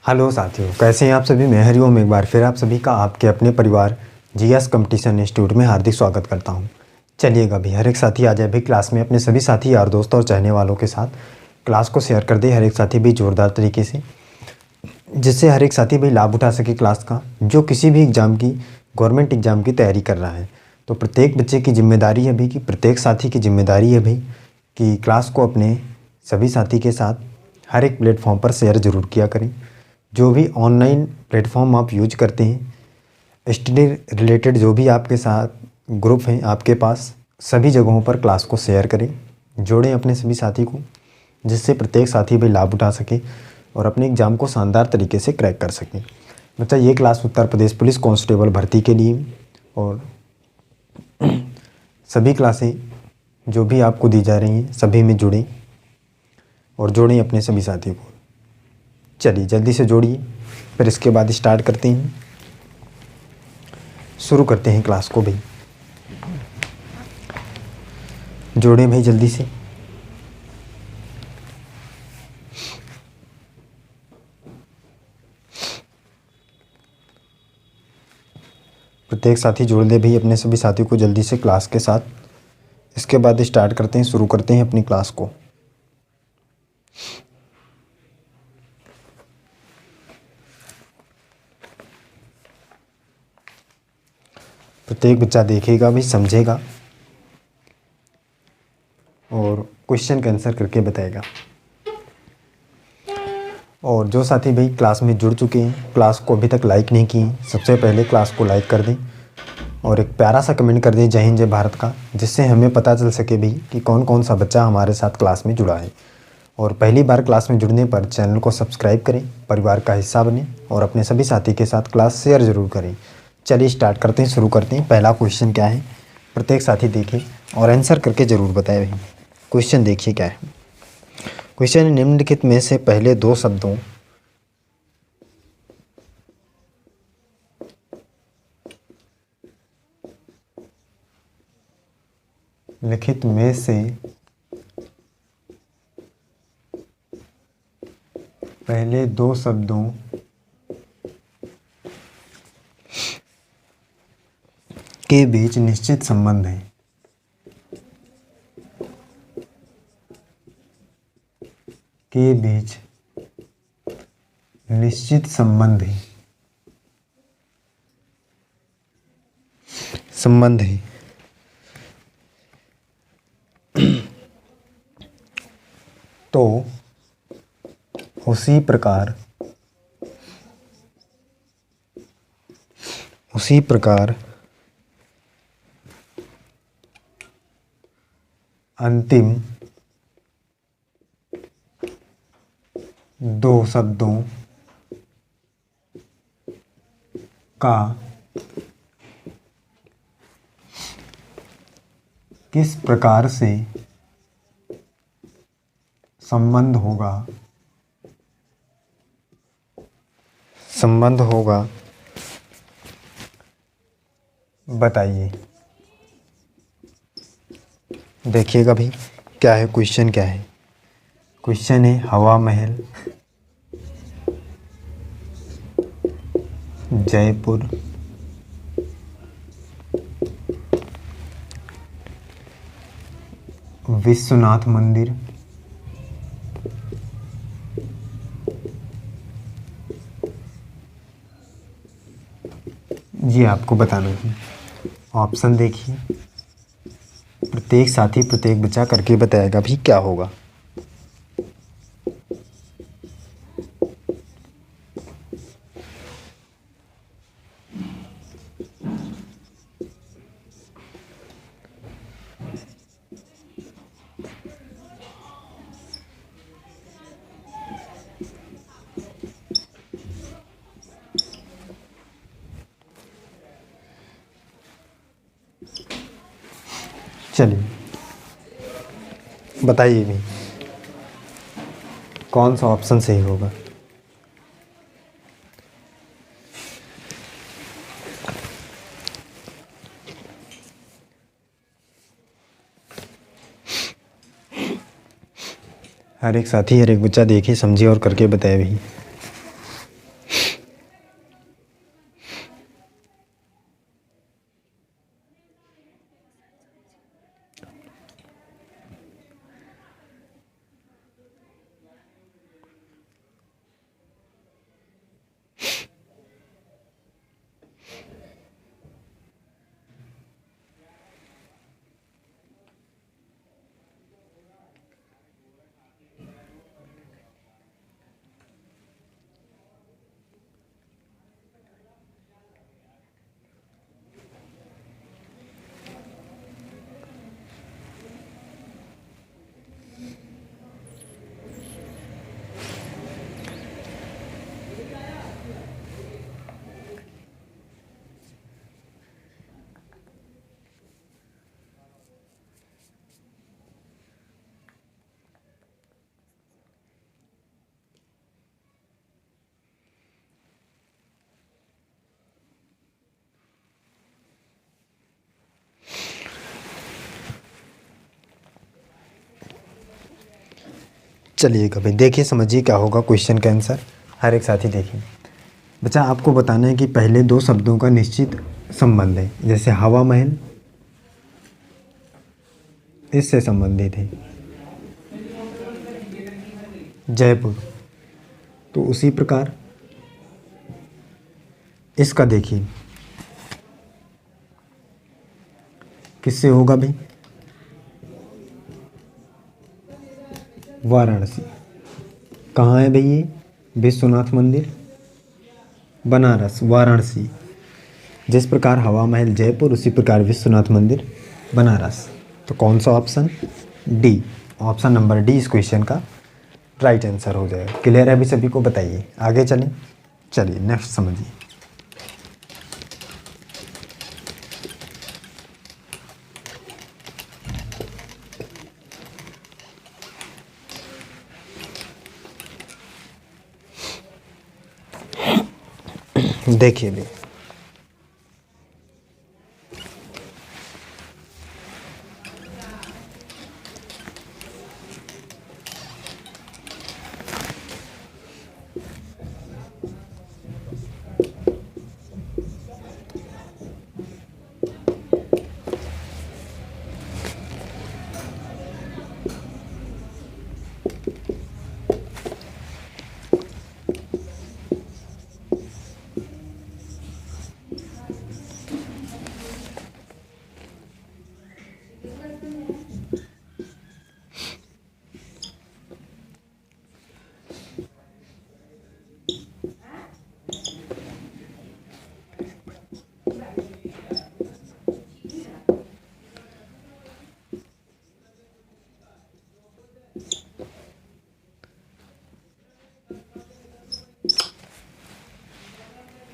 Hello साथियों, कैसे हैं आप सभी। मैं हरिओम एक बार फिर आप सभी का आपके अपने परिवार जीएस कंपटीशन इंस्टीट्यूट में हार्दिक स्वागत करता हूं। चलिएगा भी हर एक साथी आ जाए भी क्लास में अपने सभी साथी यार दोस्त और चाहने वालों के साथ क्लास को शेयर कर दे हर एक साथी भी जोरदार तरीके से, जिससे हर एक साथी भी लाभ उठा सके क्लास का, जो किसी भी एग्ज़ाम की गवर्नमेंट एग्ज़ाम की तैयारी कर रहा है। तो प्रत्येक बच्चे की जिम्मेदारी है भी कि प्रत्येक साथी की जिम्मेदारी है भाई कि क्लास को अपने सभी साथी के साथ हर एक प्लेटफॉर्म पर शेयर ज़रूर किया करें। जो भी ऑनलाइन प्लेटफॉर्म आप यूज करते हैं, स्टडी रिलेटेड जो भी आपके साथ ग्रुप हैं आपके पास, सभी जगहों पर क्लास को शेयर करें, जोड़ें अपने सभी साथी को, जिससे प्रत्येक साथी भी लाभ उठा सके और अपने एग्ज़ाम को शानदार तरीके से क्रैक कर सकें। बच्चा ये class Uttar Pradesh police constable भर्ती के लिए और सभी क्लासें जो भी आपको दी जा रही हैं सभी में जुड़ें और जोड़ें अपने सभी साथियों को। चलिए जल्दी से जोड़िए, फिर इसके बाद स्टार्ट करते हैं, शुरू करते हैं क्लास को भाई। जोड़ें भाई जल्दी से। प्रत्येक साथी जोड़ दे भाई अपने सभी साथियों को जल्दी से क्लास के साथ। इसके बाद स्टार्ट करते हैं, शुरू करते हैं अपनी क्लास को। प्रत्येक बच्चा देखेगा भी, समझेगा और क्वेश्चन का आंसर करके बताएगा। और जो साथी भाई क्लास में जुड़ चुके हैं, क्लास को अभी तक लाइक नहीं किए, सबसे पहले क्लास को लाइक कर दें और एक प्यारा सा कमेंट कर दें जय हिंद जय भारत का, जिससे हमें पता चल सके भाई कि कौन कौन सा बच्चा हमारे साथ क्लास में जुड़ा है। और पहली बार क्लास में जुड़ने पर चैनल को सब्सक्राइब करें, परिवार का हिस्सा बनें और अपने सभी साथी के साथ क्लास शेयर ज़रूर करें। चलिए स्टार्ट करते हैं, शुरू करते हैं। पहला क्वेश्चन क्या है, प्रत्येक साथी देखें और आंसर करके ज़रूर बताएं भाई। क्वेश्चन देखिए क्या है। क्वेश्चन निम्नलिखित में से पहले दो शब्दों लिखित में से पहले दो शब्दों के बीच निश्चित संबंध है। के बीच निश्चित संबंध है। संबंध है। तो उसी प्रकार अंतिम दो शब्दों का किस प्रकार से संबंध होगा बताइए। देखिएगा भाई क्या है क्वेश्चन, क्या है क्वेश्चन है हवा महल जयपुर विश्वनाथ मंदिर ये आपको बताना है। ऑप्शन देखिए, प्रत्येक साथी प्रत्येक बच्चा करके बताएगा भी क्या होगा। चलिए बताइए भी कौन सा ऑप्शन सही होगा। हर एक साथी हर एक बच्चा देखे समझे और करके बताए भी। चलिए कभी देखिए समझिए क्या होगा क्वेश्चन का आंसर। हर एक साथी देखिए। बच्चा आपको बताना है कि पहले दो शब्दों का निश्चित संबंध है, जैसे हवा महल इससे संबंधित है, जयपुर। तो उसी प्रकार इसका देखिए किससे होगा भाई, वाराणसी। कहाँ है भाई ये, विश्वनाथ मंदिर, बनारस, वाराणसी। जिस प्रकार हवा महल जयपुर, उसी प्रकार विश्वनाथ मंदिर बनारस। तो कौन सा option, D, option number D इस क्वेश्चन का राइट आंसर हो जाएगा। क्लियर है अभी सभी को, बताइए आगे चलें। चलिए नेक्स्ट समझिए। देखिए भी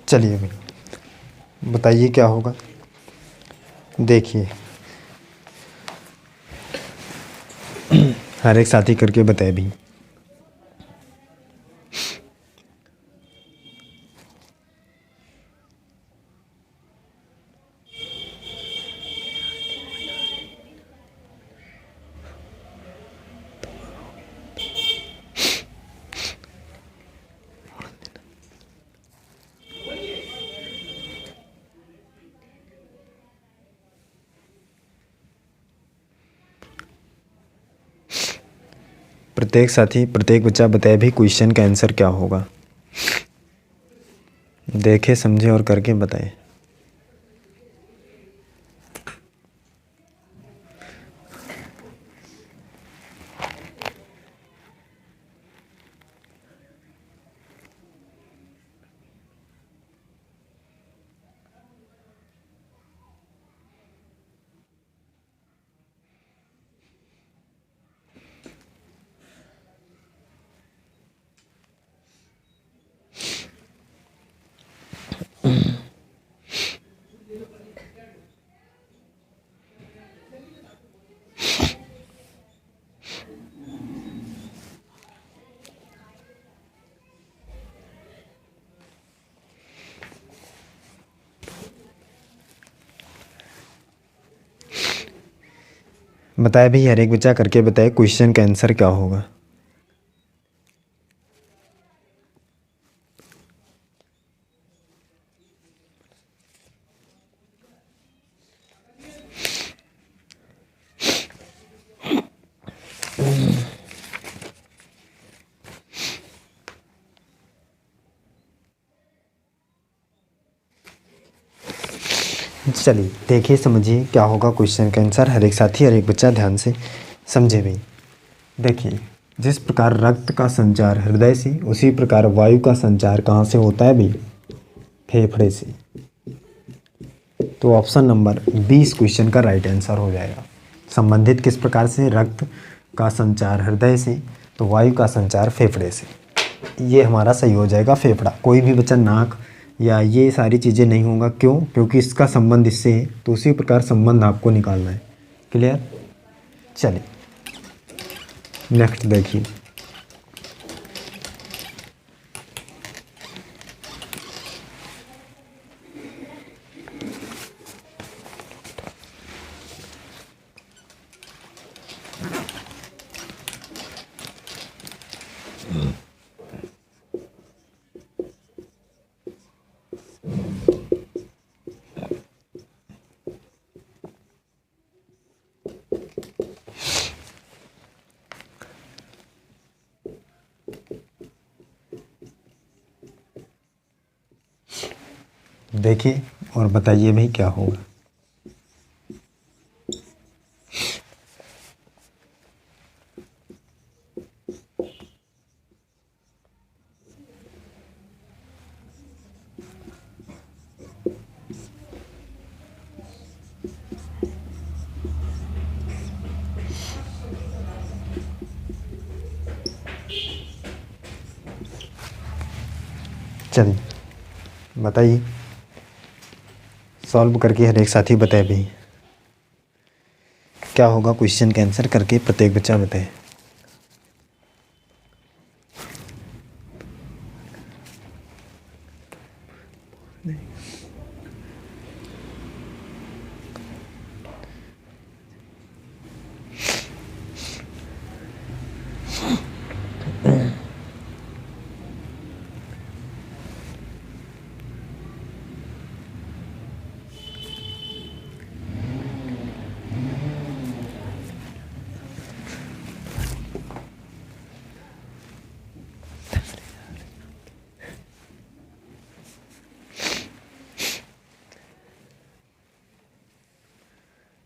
चलिए भाई बताइए क्या होगा। देखिए हर एक साथी करके बताए भी। प्रत्येक साथी प्रत्येक बच्चा बताए भी क्वेश्चन का आंसर क्या होगा। देखे समझे और करके बताए। बताए भी, हर एक बच्चा करके बताए क्वेश्चन का आंसर क्या होगा। चलिए देखिए समझिए क्या होगा क्वेश्चन का आंसर। हर एक साथी हर एक बच्चा ध्यान से समझे भी। देखिए जिस प्रकार रक्त का संचार हृदय से, उसी प्रकार वायु का संचार कहाँ से होता है भी, फेफड़े से। तो ऑप्शन नंबर 20 क्वेश्चन का राइट आंसर हो जाएगा। संबंधित किस प्रकार से, रक्त का संचार हृदय से, तो वायु का संचार फेफड़े से। ये हमारा सही हो जाएगा फेफड़ा। कोई भी बच्चा नाक या ये सारी चीज़ें नहीं होगा, क्यों, क्योंकि इसका संबंध इससे है, तो उसी प्रकार संबंध आपको निकालना है। क्लियर। चलिए नेक्स्ट देखिए। देखिए और बताइए भाई क्या होगा। चलिए बताइए, सॉल्व करके हर एक साथी बताए भाई क्या होगा। क्वेश्चन का आंसर करके प्रत्येक बच्चा बताए।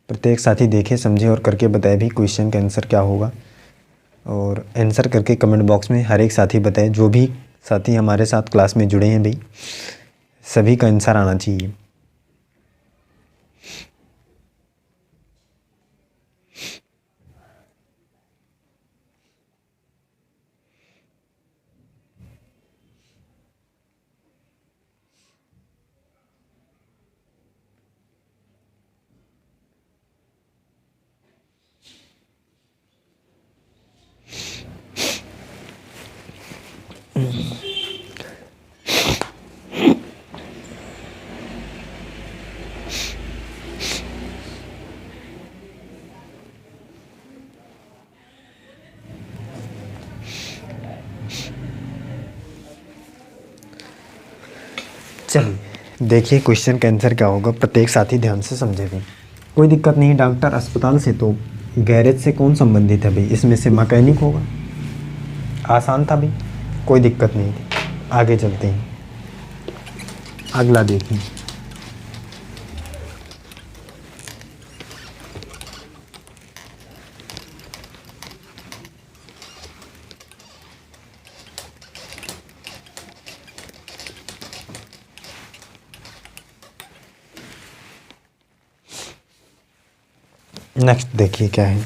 प्रत्येक साथी देखे, समझे और करके बताए भी क्वेश्चन का आंसर क्या होगा। और आंसर करके कमेंट बॉक्स में हर एक साथी बताए। जो भी साथी हमारे साथ क्लास में जुड़े हैं भाई, सभी का आंसर आना चाहिए। चलिए देखिए क्वेश्चन का आंसर क्या होगा। प्रत्येक साथी ध्यान से समझे भी। कोई दिक्कत नहीं। डॉक्टर अस्पताल से तो गैरेज से कौन संबंधित है भाई? इसमें से मैकेनिक होगा। आसान था भाई, कोई दिक्कत नहीं थी। आगे चलते हैं, अगला देखिए। नेक्स्ट देखिए क्या है।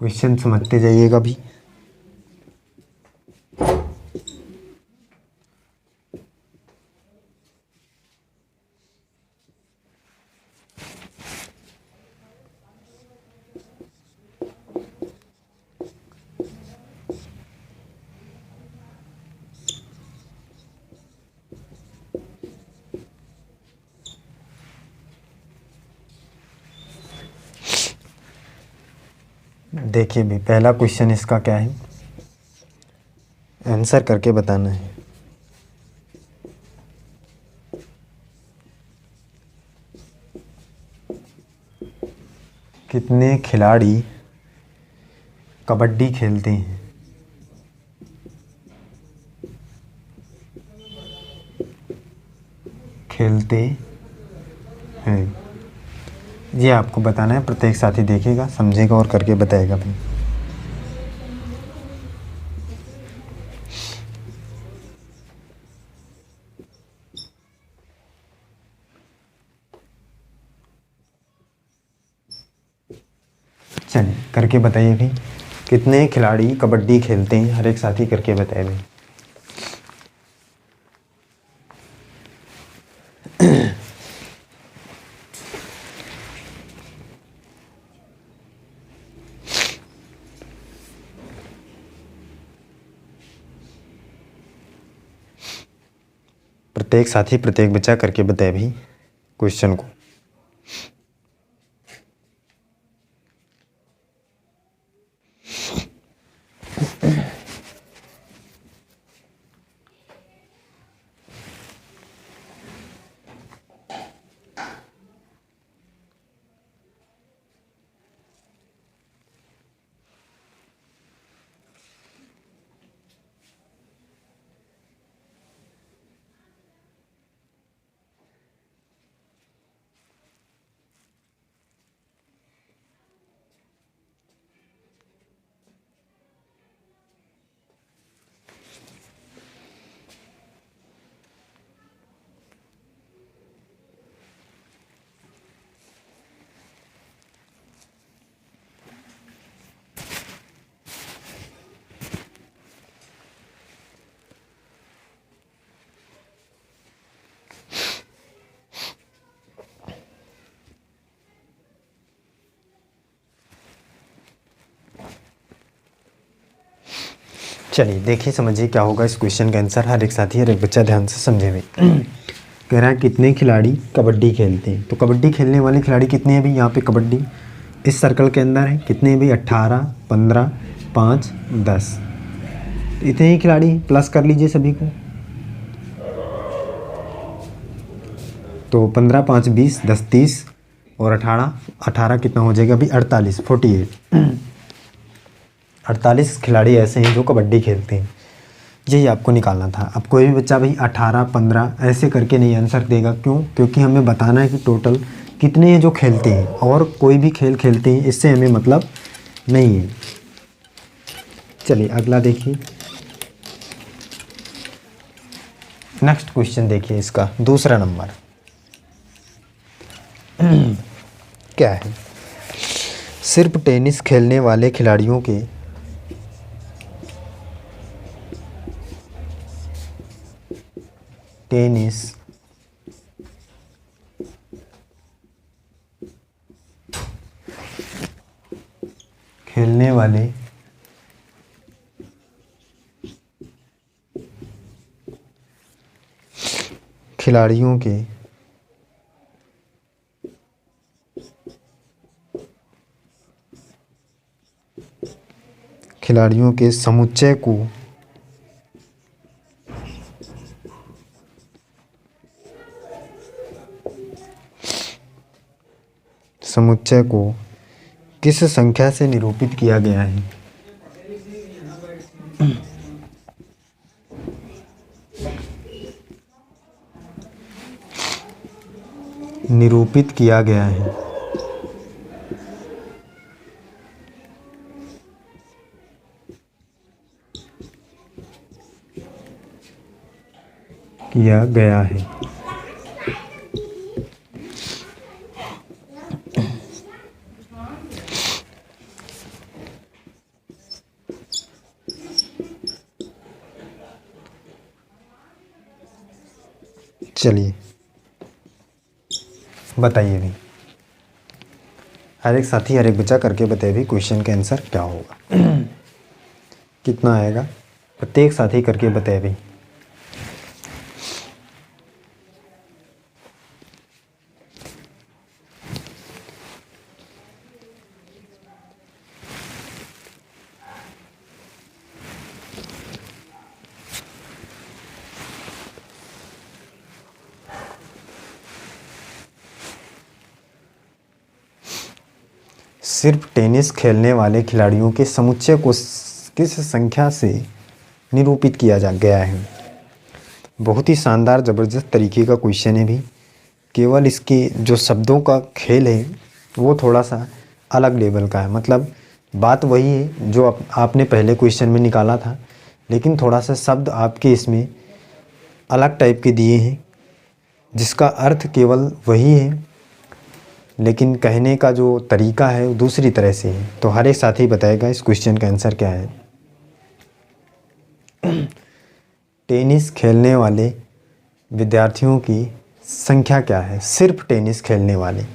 क्वेश्चन समझते जाइएगा भी। देखिए भी पहला क्वेश्चन इसका क्या है, आंसर करके बताना है। कितने खिलाड़ी कबड्डी खेलते हैं? खेलते हैं, ये आपको बताना है। प्रत्येक साथी देखेगा, समझेगा और करके बताएगा भी। चलिए करके बताइए भी कितने खिलाड़ी कबड्डी खेलते हैं, हर एक साथी करके बताए भाई। प्रत्येक साथी प्रत्येक बच्चा करके बताए भाई क्वेश्चन को। चलिए देखिए समझिए क्या होगा इस क्वेश्चन का आंसर। हर एक साथी हर एक बच्चा ध्यान से समझे भी। कह रहा है कितने खिलाड़ी कबड्डी खेलते हैं, तो कबड्डी खेलने वाले खिलाड़ी कितने हैं भाई। यहाँ पे कबड्डी इस सर्कल के अंदर है, कितने हैं भाई 18, 15, 5, 10, इतने ही खिलाड़ी प्लस कर लीजिए सभी को। तो 15, 5, 20, 10, 30 और 18 कितना हो जाएगा भाई 48, 48। 48 खिलाड़ी ऐसे हैं जो कबड्डी खेलते हैं, यही आपको निकालना था। अब कोई भी बच्चा भाई 18, 15 ऐसे करके नहीं आंसर देगा, क्यों? क्योंकि हमें बताना है कि टोटल कितने हैं जो खेलते हैं, और कोई भी खेल खेलते हैं इससे हमें मतलब नहीं है। चलिए अगला देखिए, नेक्स्ट क्वेश्चन देखिए, इसका दूसरा नंबर क्या है। सिर्फ टेनिस खेलने वाले खिलाड़ियों के टेनिस खेलने वाले खिलाड़ियों के समुच्चय को किस संख्या से निरूपित किया गया है। निरूपित किया गया है। किया गया है। चलिए बताइए भी, हर एक साथी हर एक बच्चा करके बताइए भी क्वेश्चन का आंसर क्या होगा। कितना आएगा प्रत्येक साथी करके बताइए भी। सिर्फ टेनिस खेलने वाले खिलाड़ियों के समुच्चय को किस संख्या से निरूपित किया गया है। बहुत ही शानदार ज़बरदस्त तरीके का क्वेश्चन है भी, केवल इसके जो शब्दों का खेल है वो थोड़ा सा अलग लेवल का है। मतलब बात वही है जो आपने पहले क्वेश्चन में निकाला था, लेकिन थोड़ा सा शब्द आपके इसमें अलग टाइप के दिए हैं, जिसका अर्थ केवल वही है लेकिन कहने का जो तरीका है वो दूसरी तरह से है। तो हर एक साथी बताएगा इस क्वेश्चन का आंसर क्या है। टेनिस खेलने वाले विद्यार्थियों की संख्या क्या है, सिर्फ टेनिस खेलने वाले।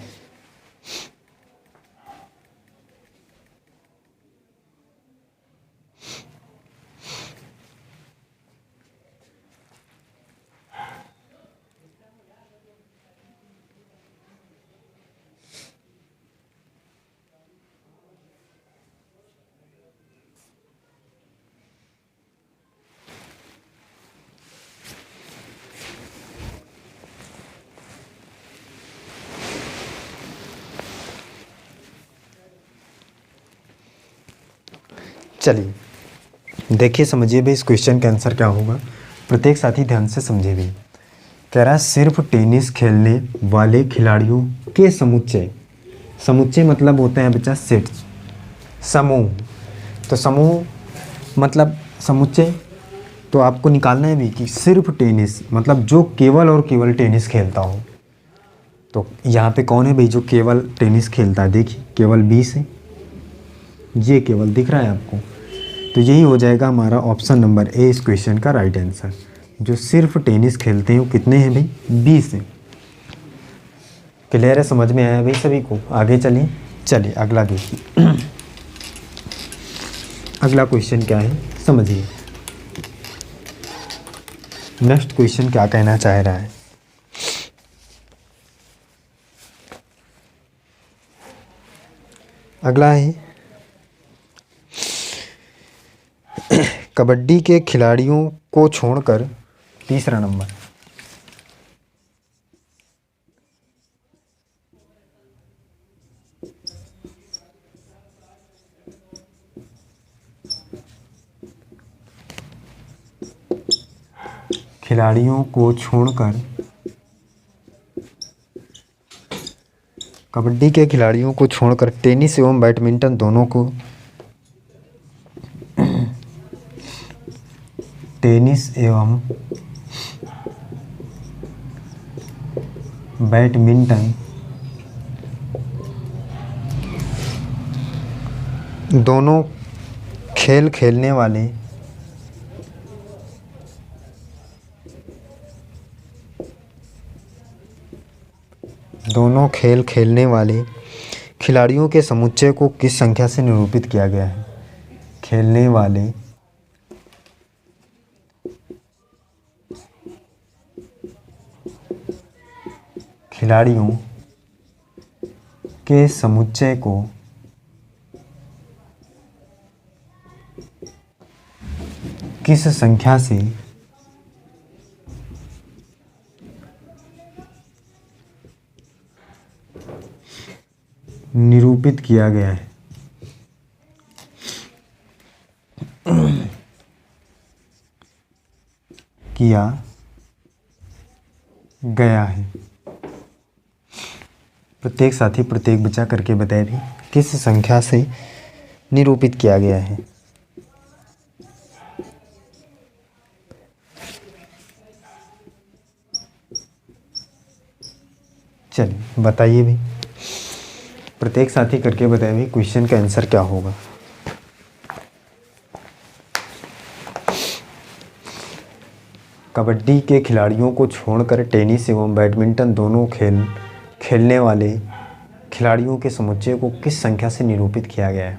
चलिए देखिए, समझिए भी इस क्वेश्चन का आंसर क्या होगा। प्रत्येक साथी ध्यान से समझे भी। कह रहा है सिर्फ टेनिस खेलने वाले खिलाड़ियों के समुच्चय। समुच्चय मतलब होते हैं बच्चा सेट्स, समूह। तो समूह मतलब समुच्चय। तो आपको निकालना है भी कि सिर्फ टेनिस मतलब जो केवल और केवल टेनिस खेलता हो। तो यहाँ पे कौन है भाई जो केवल टेनिस खेलता है? देखिए केवल 20 है, ये केवल दिख रहा है आपको। तो यही हो जाएगा हमारा ऑप्शन नंबर ए इस क्वेश्चन का राइट आंसर। जो सिर्फ टेनिस खेलते हैं वो कितने हैं भाई? 20 हैं। क्लियर है, समझ में आया भाई सभी को? आगे चलिए। चलिए अगला देखिए। अगला क्वेश्चन क्या है समझिए। नेक्स्ट क्वेश्चन क्या कहना चाह रहा है। अगला है कबड्डी के खिलाड़ियों को छोड़कर, तीसरा नंबर, खिलाड़ियों को छोड़कर, कबड्डी के खिलाड़ियों को छोड़कर टेनिस एवं बैडमिंटन दोनों को, टेनिस एवं बैडमिंटन दोनों खेल खेलने वाले खिलाड़ियों के समुच्चय को किस संख्या से निरूपित किया गया है? खेलने वाले खिलाड़ियों के समुच्चय को किस संख्या से निरूपित किया गया है? किया गया है। प्रत्येक साथी प्रत्येक बच्चा करके बताए भी किस संख्या से निरूपित किया गया है। चलिए बताइए भी, प्रत्येक साथी करके बताए भी क्वेश्चन का आंसर क्या होगा। कबड्डी के खिलाड़ियों को छोड़कर टेनिस एवं बैडमिंटन दोनों खेलने वाले खिलाड़ियों के समुच्चय को किस संख्या से निरूपित किया गया है?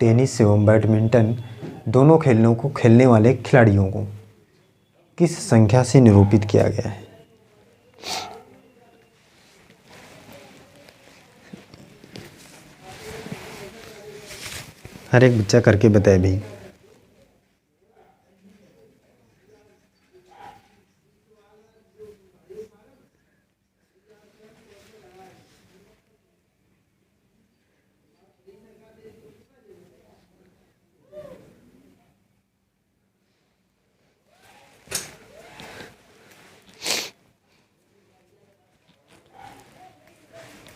टेनिस एवं बैडमिंटन दोनों खेलों को खेलने वाले खिलाड़ियों को किस संख्या से निरूपित किया गया है? हर एक बच्चा करके बताए भाई।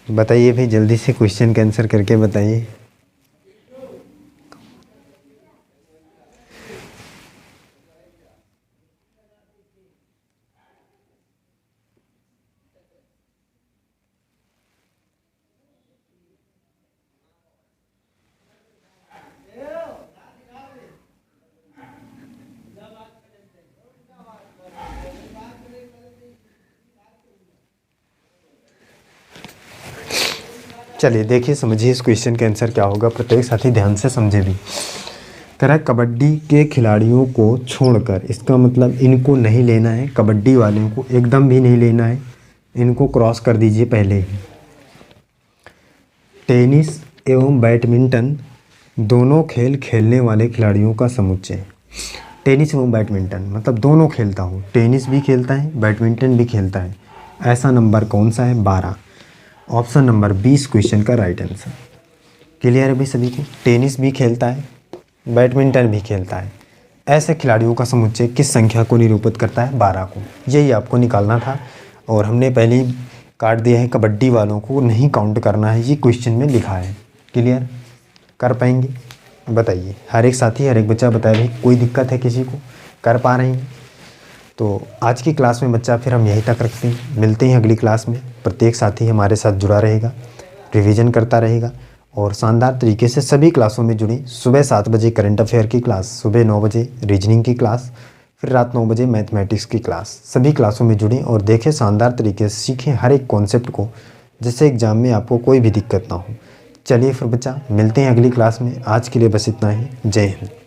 बताइए भाई जल्दी से क्वेश्चन का आंसर करके बताइए। चलिए देखिए समझिए इस क्वेश्चन का आंसर क्या होगा। प्रत्येक साथी ध्यान से समझे भी। कह रहा है कबड्डी के खिलाड़ियों को छोड़कर, इसका मतलब इनको नहीं लेना है, कबड्डी वालों को एकदम भी नहीं लेना है, इनको क्रॉस कर दीजिए पहले ही। टेनिस एवं बैडमिंटन दोनों खेल खेलने वाले खिलाड़ियों का समुच्चय। टेनिस एवं बैडमिंटन मतलब दोनों खेलता हूँ, टेनिस भी खेलता है बैडमिंटन भी खेलता है, ऐसा नंबर कौन सा है? 12। ऑप्शन नंबर 20 क्वेश्चन का राइट आंसर। क्लियर है भाई सभी को? टेनिस भी खेलता है बैडमिंटन भी खेलता है, ऐसे खिलाड़ियों का समुच्चय किस संख्या को निरूपित करता है? 12 को। यही आपको निकालना था और हमने पहले ही काट दिया है, कबड्डी वालों को नहीं काउंट करना है, ये क्वेश्चन में लिखा है। क्लियर? कर पाएंगे? बताइए, हर एक साथी हर एक बच्चा बताए भाई, कोई दिक्कत है किसी को? कर पा रहे हैं? तो आज की क्लास में बच्चा फिर हम यहीं तक रखते हैं, मिलते हैं अगली क्लास में। प्रत्येक साथी हमारे साथ जुड़ा रहेगा, रिवीजन करता रहेगा और शानदार तरीके से सभी क्लासों में जुड़ी। सुबह 7 बजे करंट अफेयर की क्लास, सुबह 9 बजे रीजनिंग की क्लास, फिर रात 9 बजे मैथमेटिक्स की क्लास। सभी क्लासों में जुड़ें और देखें, शानदार तरीके से सीखें हर एक कॉन्सेप्ट को, जिससे एग्ज़ाम में आपको कोई भी दिक्कत ना हो। चलिए फिर बच्चा, मिलते हैं अगली क्लास में। आज के लिए बस इतना ही। जय हिंद।